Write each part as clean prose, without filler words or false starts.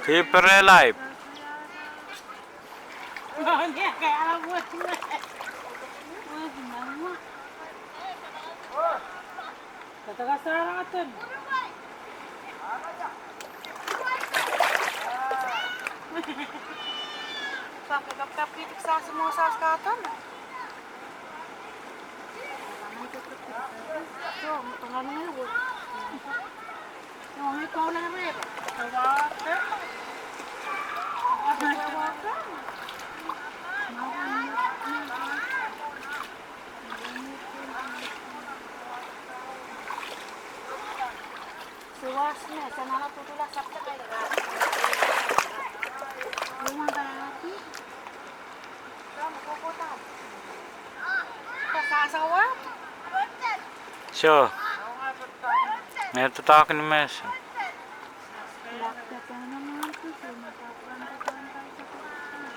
Keep her alive. Kayak alam buat cuma. Wah, gimana? Kata kasar atin. Sampai kap-kapi tiksa semua saus katan. So, tengah-tengah lu. Yang ikaw na rin. Tawakan. Tawakan. Suasnya, sana na tutulah sabta kayo. Lumang kalaki. Kamu kukutan. Kasasawa? Sure. May talking to me. Lakta naman ito. Mapapantay sa kukutan.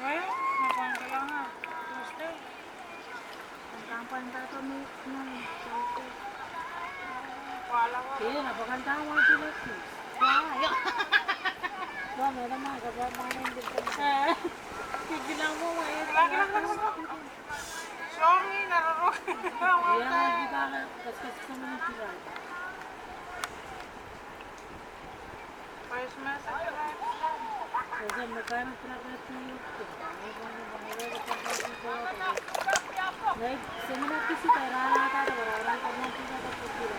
Well, mapantay lang nga. Tuesday. Pantay ito ni Tuesday. Iya, napakanta mo ang Pilipino. Wow! Wow, meron mga mga hindi ko. Kigilang mo, may sorry, narurog. Iya, hindi ka kaskas sa mga sila. Christmas at kasi magkano trakat niyo ito. Seminar kisi terana ta orang kamu kita tak pikir.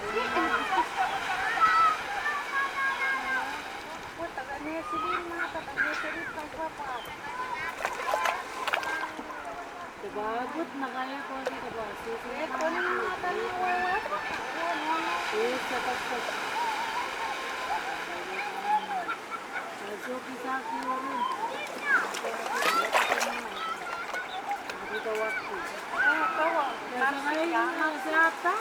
Taganya sidin mga taganya sidin kang papa. Bagut na kaya ko dito ba? Sige ko ni mata ni wawa. Sa tapos. Aso kita kiyon. Dito waktu. Tawa. Nasa ngayon sa ata.